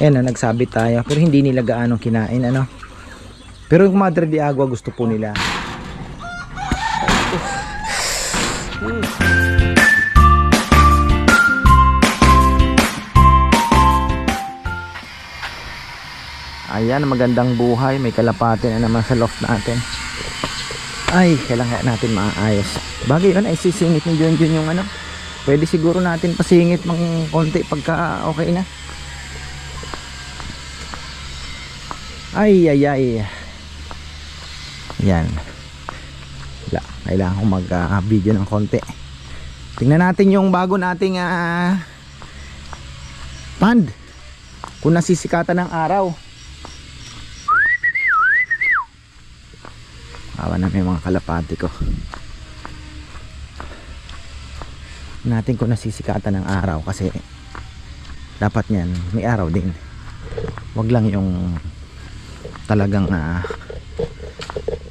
Ayan na, nagsabit tayo. Pero hindi nila gaano kinain, ano. Pero yung Madre de Agua gusto po nila. Ayan, magandang buhay. May kalapate na naman sa loft natin. Ay, kailangan natin maayos. Bagay yun, ay sisingit ni Junjun yung ano. Pwede siguro natin pasingit ng konti pagka okay na. Ay. Yan. Wala, kailangan kong mag-video ng konti. Tingnan natin yung bago nating pond. Kung nasisikatan ng araw. Awa na, may mga kalapati ko. Natin kung nasisikatan ng araw kasi dapat niyan may araw din. Wag lang yung talagang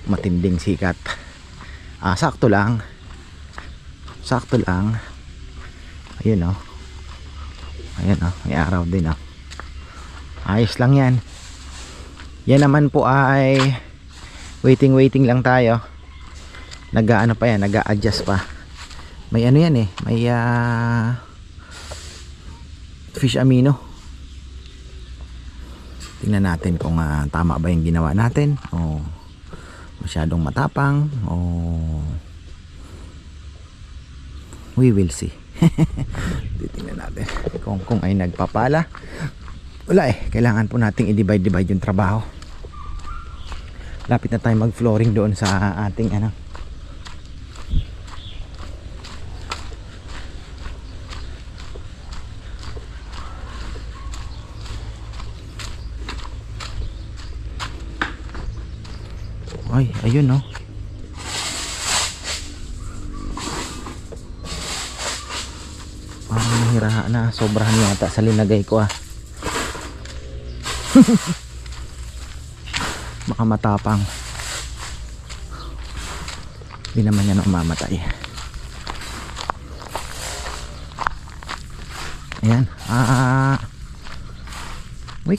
matinding sikat. Sakto lang. Ayun oh. May araw din oh. Ayos lang yan. Yan naman po ay waiting lang tayo. Nag-ano pa yan, nag-a-adjust pa. May ano yan eh, may fish amino. Tingnan natin kung tama ba yung ginawa natin o masyadong matapang o we will see. Tingnan natin kung ay nagpapala. Wala eh, kailangan po nating i-divide yung trabaho. Lapit na tayo mag-flooring doon sa ating ano. Ay, ayun no. Parang nahirahan na, sobrahan yata sa linagay ko Baka matapang. Hindi naman yan mamamatay. Ayan.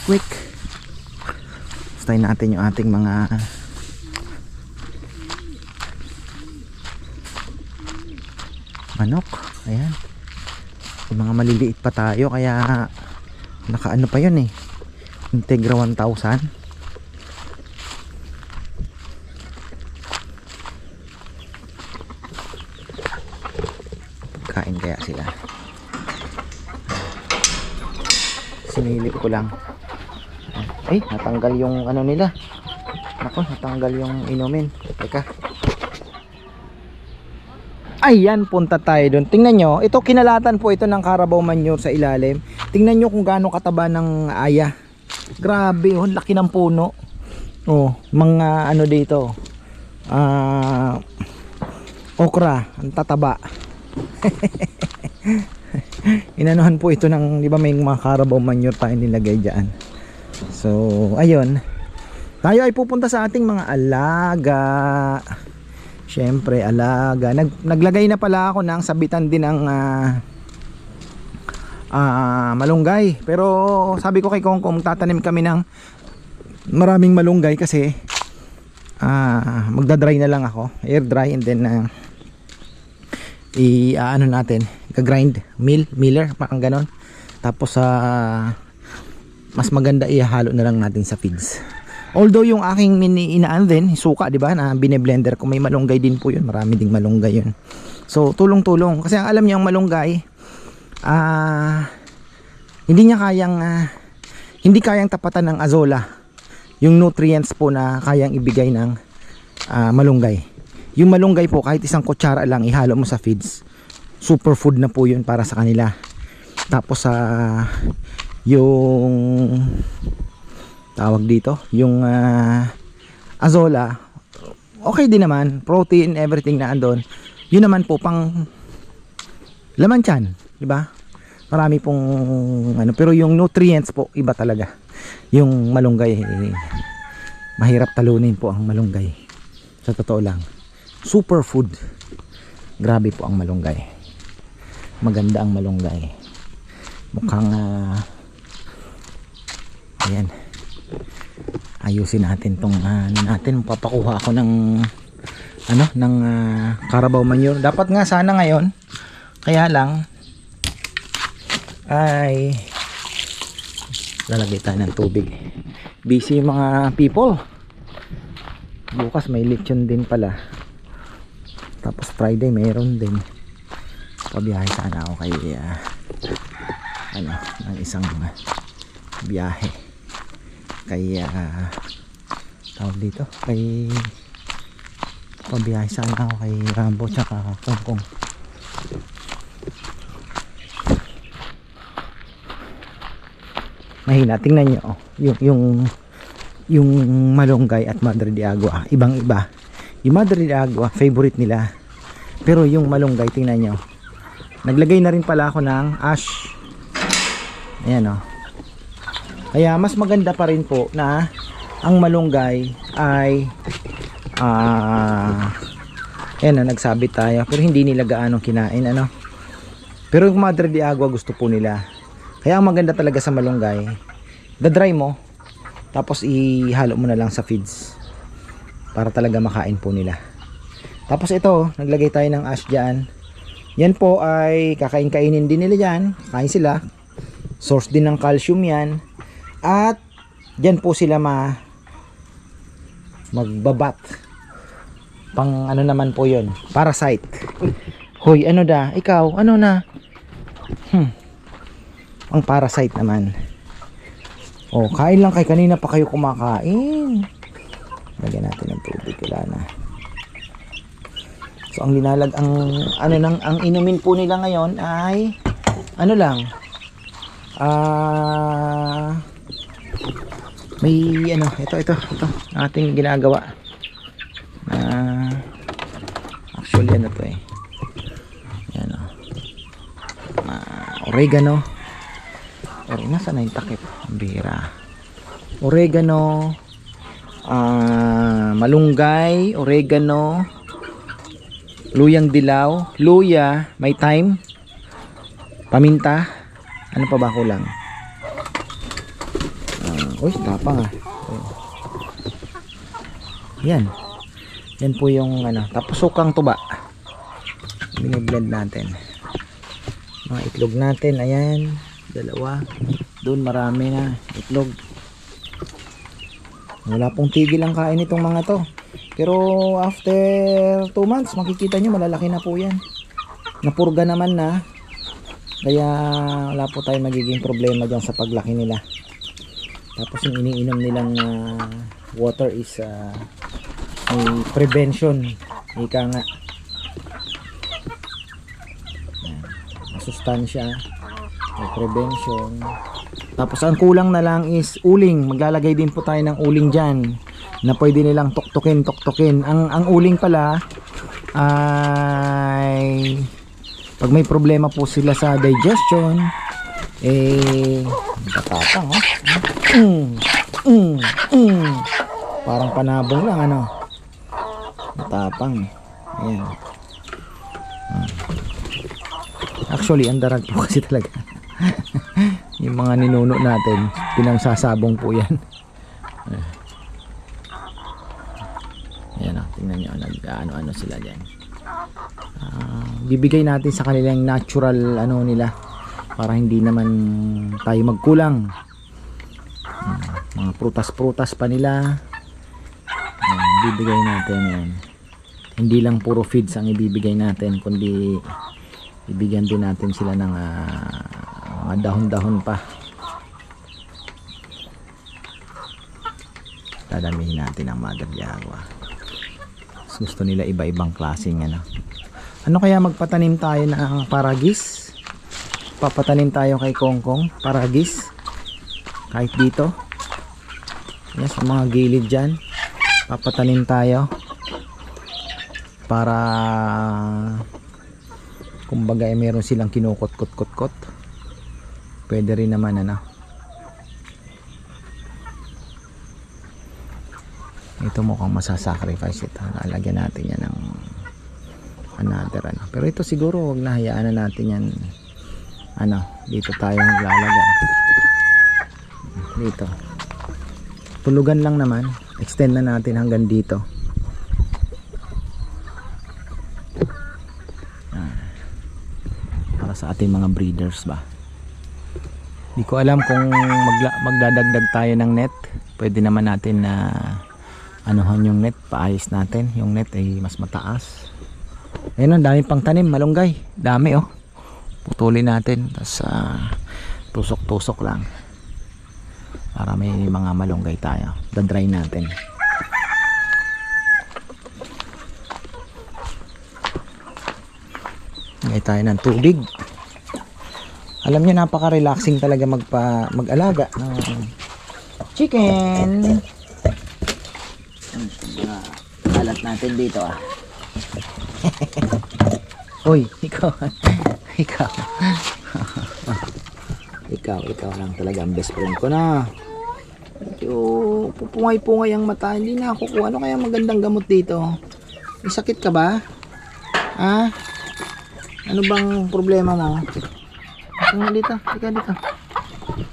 Quick. Stay natin yung ating mga manok. Ayan. Yung mga maliliit pa tayo kaya nakaano pa yun eh. Integra 1000. Kain kaya sila. Sinilip ko lang. Ay, natanggal yung ano nila. Nako, natanggal yung inumin. Teka. Ayan, punta tayo doon. Tingnan nyo, ito kinalatan po ito ng Carabao manure sa ilalim. Tingnan nyo kung gaano kataba ng aya. Grabe, oh, laki ng puno. Oh, mga ano dito. Okra, ang tataba. Inanuhan po ito ng, di ba may mga Carabao manure tayo nilagay dyan. So, ayun. Tayo ay pupunta sa ating mga alaga. Siyempre, alaga. Naglagay na pala ako ng sabitan din ng malunggay. Pero sabi ko kay Kongkong, tatanim kami ng maraming malunggay kasi magdadry na lang ako. Air dry and then ano natin, gagrind, miller, parang ganon. Tapos mas maganda ihalo na lang natin sa feeds. Although yung aking inaan din, suka, di ba, na bine-blender ko, may malunggay din po yun. Marami ding malunggay yun. So, tulong-tulong. Kasi ang alam niyo, ang malunggay, hindi kayang tapatan ng azola. Yung nutrients po na kayang ibigay ng malunggay. Yung malunggay po, kahit isang kutsara lang, ihalo mo sa feeds. Superfood na po yun para sa kanila. Tapos, yung tawag dito, yung azola, okay din naman, protein, everything na andon. Yun naman po pang laman tiyan, di ba? Marami pong ano, pero yung nutrients po iba talaga. Yung malunggay, mahirap talunin po ang malunggay. Sa totoo lang, superfood. Grabe po ang malunggay. Maganda ang malunggay. mukhang ayan, ayusin natin tong natin. Papakuha ako ng ng Carabao manure. Dapat nga sana ngayon, kaya lang ay lalagay tayo ng tubig. Busy yung mga people. Bukas may lechon din pala, tapos Friday mayroon din. Pabiyahe sana ako kay ng isang biyahe kay tawag dito, kay pabiyahe sana ako kay Rambo tsaka Kongkong. Mahina, tingnan nyo yung malunggay at Madre de Agua, ibang iba. Yung Madre de Agua favorite nila, pero yung malunggay tingnan nyo, naglagay na rin pala ako ng ash. Ayan kaya mas maganda pa rin po na ang malunggay ay ayan nagsabit tayo, pero hindi nila gaano kinain pero yung Madre de Agua gusto po nila. Kaya ang maganda talaga sa malunggay, da-dry mo tapos ihalo mo na lang sa feeds para talaga makain po nila. Tapos ito, naglagay tayo ng ash dyan. Yan po ay kakain-kainin din nila yan, kain sila, source din ng calcium yan, at dyan po sila magbabat pang naman po yun, parasite. Hoy, ikaw na ang parasite naman. Kain lang kay, kanina pa kayo kumakain. Lagyan natin ng tubig, wala na. So ang ang inumin po nila ngayon ay may ito ating ginagawa. Actually to yan oregano. Nasa na yung takip? Bira. Oregano, malunggay, oregano, luyang dilaw, luya, may thyme, paminta. Ano pa ba kulang? Tapang yan po yung tapos sukang tuba, biniblend natin. Mga itlog natin, ayan, dalawa. Doon marami na itlog. Wala pong tigil ang kain itong mga to, pero after 2 months makikita nyo malalaki na po yan. Napurga naman na, kaya wala po tayong magiging problema dyan sa paglaki nila. Tapos yung iniinom nilang water is may prevention, ika nga, masustansya, may prevention. Tapos ang kulang na lang is uling. Maglalagay din po tayo ng uling dyan na pwede nilang tuktukin. Ang uling pala ay pag may problema po sila sa digestion, tatapang parang panabong lang matapang. Ayan. Actually ang darag po kasi talaga. Yung mga ninuno natin, pinangsasabong po yan. Ayan tingnan nyo, ano sila dyan. Bibigay natin sa kanilang natural nila, para hindi naman tayo magkulang. Mga prutas pa nila, bibigay natin yan. Hindi lang puro feeds ang ibibigay natin, kundi ibigyan din natin sila ng mga dahon-dahon pa. Dadamihin natin ang Madre de Agua. Gusto nila iba-ibang klaseng ano kaya magpatanim tayo ng paragis? Papatanim tayo kay Kongkong paragis, kahit dito, yes, sa mga gilid dyan papatanim tayo para kumbaga meron silang kinukot-kot-kot. Pwede rin naman ito mukhang masasacrifice ito. Lalagyan natin yan ng another pero ito siguro wag na, hayaan na natin yan Dito tayo maglalagay. Dito. Tulugan lang naman. Extend na natin hanggang dito. Para sa ating mga breeders ba. Hindi ko alam kung magdadagdag tayo ng net. Pwede naman natin na anuhan yung net, paayos natin. Yung net ay mas mataas. Ayun, dami pang tanim, malunggay. Dami oh. Putulin natin, tapos tusok-tusok lang. Para may mga malunggay tayo. Dadry natin. Ngayon tayo ng tubig. Alam niyo, napaka-relaxing talaga mag-alaga ng chicken. Kalat natin dito ah. Uy, ikaw. ikaw lang talaga ang best friend ko na. Medyo pupungay-pungay ang mata. Hindi na ako kuha. Ano kaya magandang gamot dito? May sakit ka ba? Ha? Ano bang problema mo? Ano dito? Dito.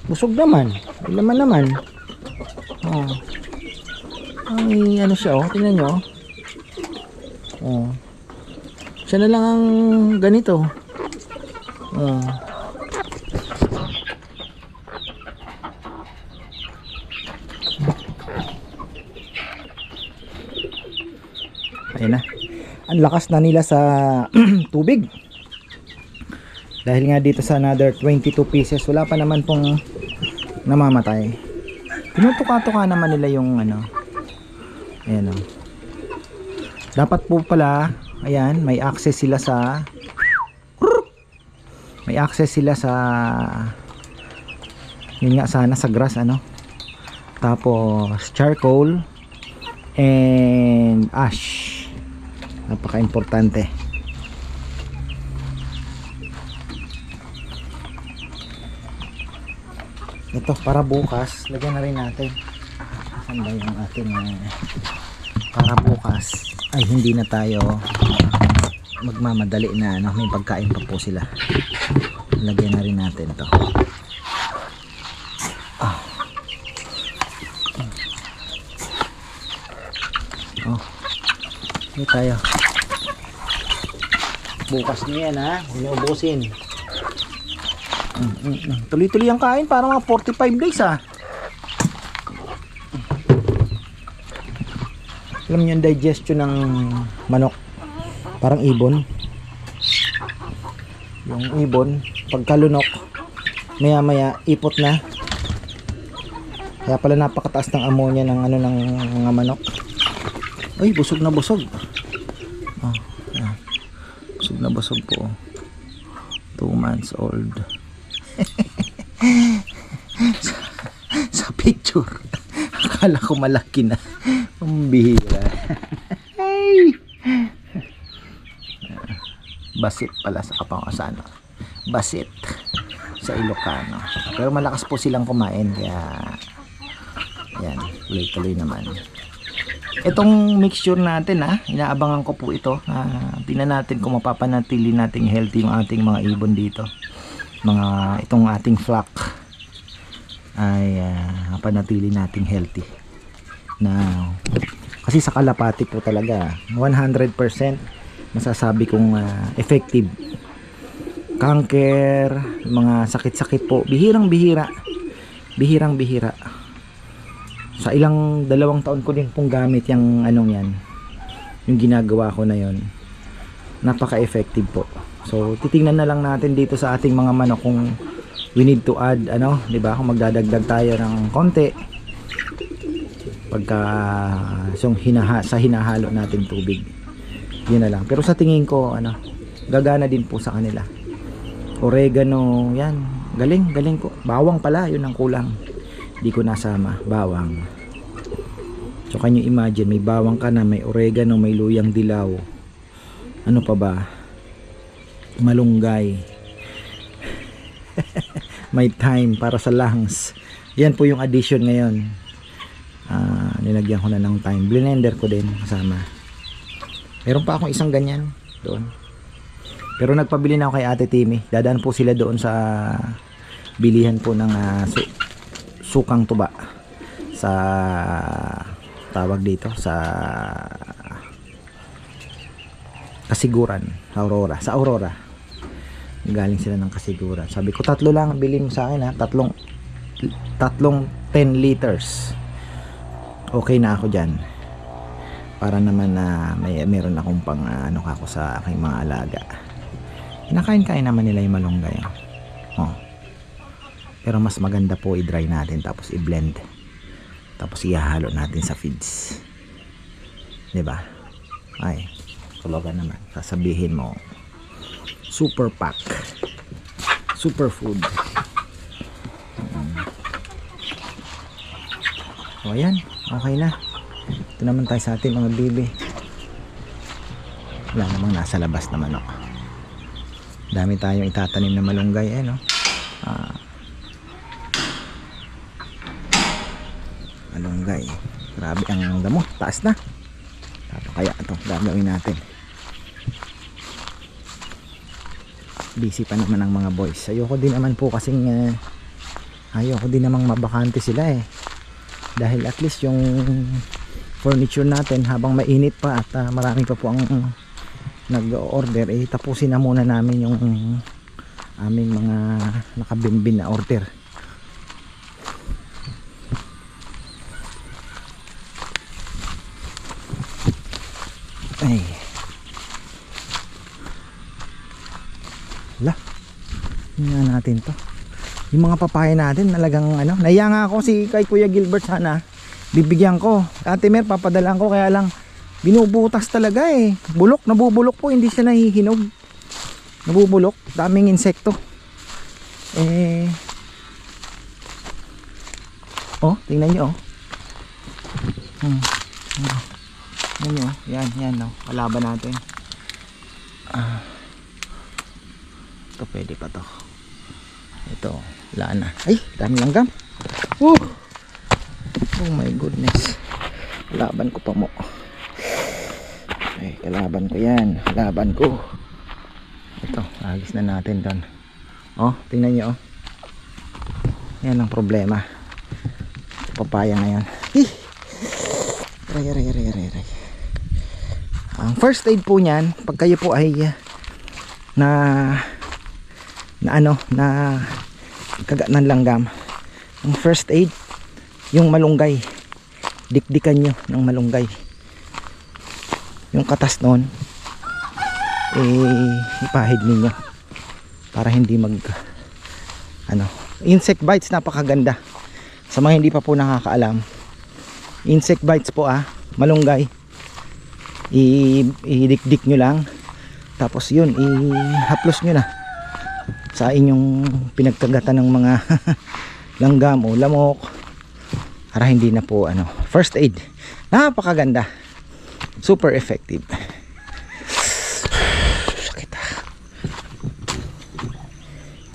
Busog naman. Laman naman. Oh. Ay, ano siya oh. Tingnan nyo. Oh. Siya na lang ang ganito. Oh. Ayun na. Ang lakas na nila sa tubig. Dahil nga dito sa another 22 pieces, wala pa naman pong namamatay. Tinutuka-tuka naman nila yung ano. Ayan o. Dapat po pala, ayan, may access sila sa yun nga sana sa grass ano. Tapos charcoal and ash. Napaka-importante. Ito para bukas, lagyan na rin natin. Saan ba yung ating para bukas ay hindi na tayo magmamadali na ano, may pagkain pa po sila. Lagyan na rin natin to. Hindi tayo. Bukas niya yan ha, inuubusin. Tuloy-tuloy ang kain para mga 45 days ha. Alam niyo yung digestion ng manok parang ibon. Yung ibon pagkalunok maya maya ipot na. Kaya pala napakataas ng ammonia ng ano ng mga manok. Ay, busog na busog. Oh, yeah. Busog na busog po. 2 months old. sa picture akala ko malaki na. Pambihira. Hey! Basit pala sa Kapangasano. Basit sa Ilocano. Pero malakas po silang kumain kaya yan, tuloy-tuloy naman. Itong mixture natin inaabangan ko po ito. Tingnan natin kung mapapanatili nating healthy yung ating mga ibon dito. Itong ating flock ay mapanatili nating healthy. Now, kasi sa kalapati po talaga 100% masasabi kong effective. Cancer, mga sakit-sakit po, bihirang-bihira. Sa ilang 2 taon ko din pong gamit yung anong yan, yung ginagawa ko na yon, napaka-effective po. So titingnan na lang natin dito sa ating mga manok kung we need to add di ba, kung magdadagdag tayo ng konti pagka sa hinahalo natin tubig. Yun na lang. Pero sa tingin ko gagana din po sa kanila. Oregano, yan, galing po. Bawang pala, yun ang kulang, di ko nasama, bawang. So can you imagine, may bawang ka na, may oregano, may luyang dilaw, ano pa ba, malunggay, may thyme para sa lungs. Yan po yung addition ngayon. Nilagyan ko na ng thyme, blender ko din kasama. Meron pa akong isang ganyan doon, pero nagpabili na ako kay Ate Timmy. Dadaan po sila doon sa bilihan po ng sukang tuba sa tawag dito sa Kasiguran, sa Aurora. Galing sila ng Kasiguran. Sabi ko 3 lang bili mo sa akin ha, tatlong 10 liters. Okay na ako dyan, para naman na meron akong pang ano ako sa aking mga alaga. Kinakain naman nila yung malunggay. Oh. Pero mas maganda po i-dry natin tapos i-blend. Tapos ihahalo natin sa feeds. 'Di ba? Ay, talaga naman. Sasabihin mo super pack. Super food. O ayan, okay na. Ito naman tayo sa ating mga bibi. Wala namang nasa labas naman ako. Dami tayong itatanim na malunggay no. Malunggay. Grabe ang damo, taas na. Tapos kaya ito gagawin natin. Busy pa naman ang mga boys. Ayoko din naman po kasing ayoko din namang mabakante sila dahil at least yung furniture natin habang mainit pa at marami pa po ang nag-order, tapusin na muna namin yung aming mga nakabinbin na order. Ay, la, tingnan natin to. Yung mga papaya natin talagang naiya nga ako kay Kuya Gilbert, sana bibigyan ko. Ate Mer, papadalan ko, kaya lang binubutas talaga bulok, nabubulok po, hindi siya nahihinog, nabubulok, daming insekto. Tingnan nyo tingnan nyo, yan kalaban natin. Ito pwede pa to. Ito, wala na. Ay, dami langgam. Oh my goodness. Laban ko pa mo. Ay, kalaban ko yan. Laban ko. Ito, alis na natin doon. Tingnan nyo. Yan ang problema. Papaya ngayon. Aray. Ang first aid po niyan, pag kayo po ay na kagat ng langgam, ang first aid, yung malunggay, dikdikan nyo ng malunggay yung katas nun, ipahid ninyo para hindi insect bites. Napakaganda sa mga hindi pa po nakakaalam. Insect bites po malunggay, idikdik nyo lang, tapos yun ihaplos nyo na sa inyong pinagkagatan ng mga langgam o lamok para hindi na po first aid. Napakaganda, super effective. Sakit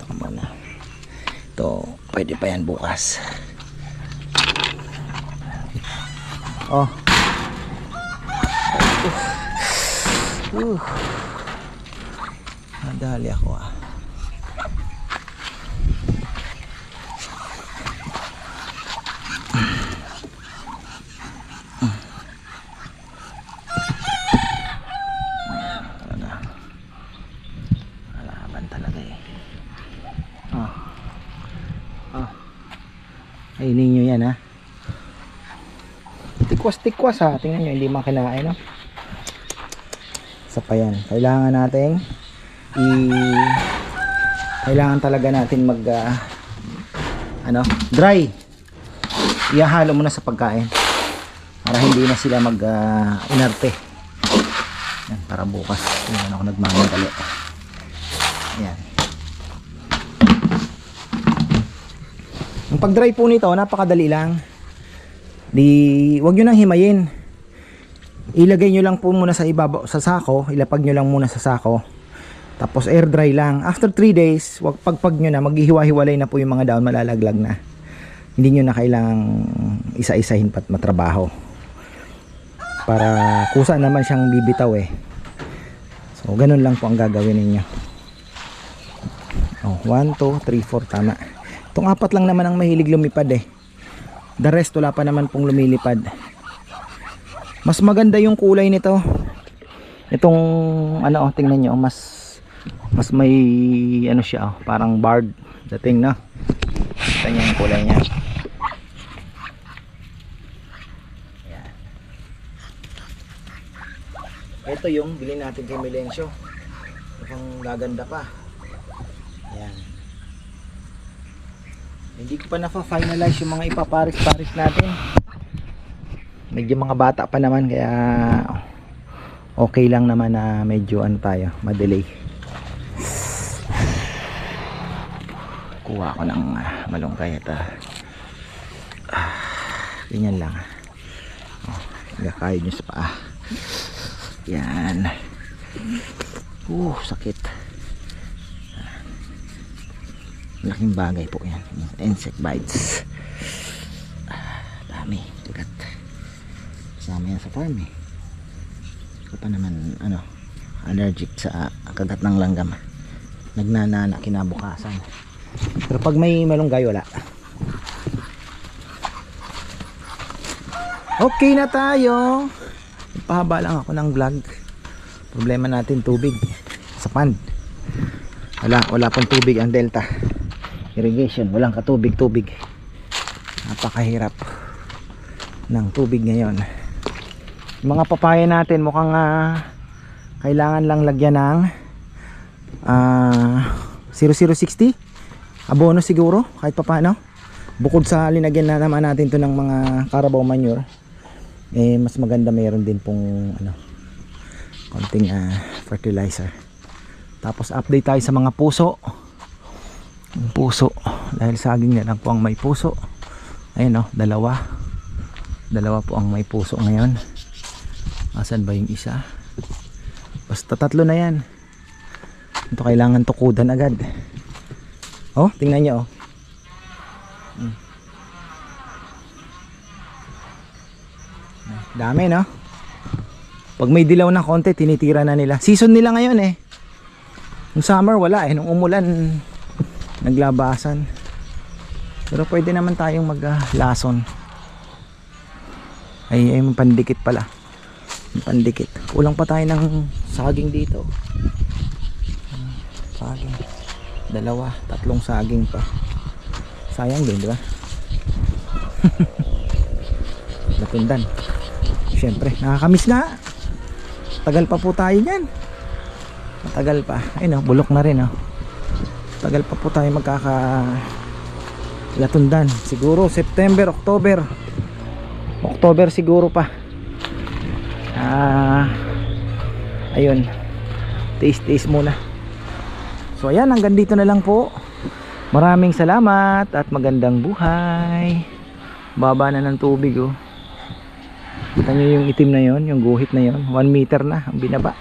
ito muna, ito pwede pa yan bukas. Nadali ako Malaban talaga Kainin nyo yan tikwas tingnan nyo, hindi makinain isa pa yan. Kailangan natin kailangan talaga natin mag dry. Ihahalo muna sa pagkain para hindi na sila mag inarte. Yan, para bukas hindi ako nagmamadali. Yan. Ang pag dry po nito napakadali lang. Wag nyo nang himayin, ilagay nyo lang po muna sa ibabaw sa sako, ilapag nyo lang muna sa sako, tapos air dry lang. After 3 days, wag pagpag nyo na, maghihiwa-hiwalay na po yung mga daon, malalaglag na. Hindi nyo na kailangang isa-isahin pat matrabaho para kusa naman siyang bibitaw So ganun lang po ang gagawin ninyo. 1, 2, 3, 4 tama. Itong apat lang naman ang mahilig lumipad eh. The rest wala pa naman pong lumilipad. Mas maganda yung kulay nito. Itong ano, tingnan nyo, mas may ano siya, parang barred dating, no? Kita nyo yung kulay niya. Ayan. Ito yung bilhin natin kay Melencio. Mukhang gaganda pa. Ayan. Hindi ko pa na-finalize yung mga ipaparis-paris natin. Medyo mga bata pa naman, kaya okay lang naman na medyo ano tayo, madelay. Kuha ko ng malunggay at ganyan lang. Nagkakayod nyo sa paa. Yan. Sakit. Laking bagay po yan. Insect bites. Dami. Tigat. Kasama yan sa farm eh. Ko pa naman ano, allergic sa kagat ng langgam. Nagnanana kinabukasan. Pero pag may malunggay wala. Okay na tayo. Pahaba lang ako ng vlog. Problema natin tubig sa pond. Wala pong tubig ang delta. Irrigation, walang katubig-tubig. Napakahirap ng tubig ngayon. Yung mga papaya natin mukhang kailangan lang lagyan ng 0060 abono siguro, kahit papaano. Bukod sa linagyan na naman natin to ng mga Carabao manure, eh mas maganda mayroon din pong ano, konting fertilizer. Tapos update tayo sa mga puso. Yung puso, dahil saging na lang po ang may puso. Ayun oh, dalawa po ang may puso ngayon. Asan ba yung isa? Basta tatlo na yan. Ito kailangan tukudan agad. Oh, tingnan nyo oh. Dami, no? Pag may dilaw na konti, tinitira na nila. Season nila ngayon eh. Nung summer wala eh, nung umulan naglabasan. Pero pwede naman tayong maglason. Ay pandikit pala. Pandikit. Kulang pa tayo ng saging dito. Saging. 2, 3 saging pa. Sayang din, di ba? Latundan. Siyempre, nakakamiss nga. Tagal pa po tayo niyan. Matagal pa. Ayun oh, bulok na rin oh. Tagal pa po tayo latundan. Siguro September, October siguro pa. Ayun. Tiis-tiis muna. So ayan, hanggang dito na lang po. Maraming salamat at magandang buhay. Baba na ng tubig oh. Kita nyo yung itim na yon, yung guhit na yon, 1 meter na ang binaba.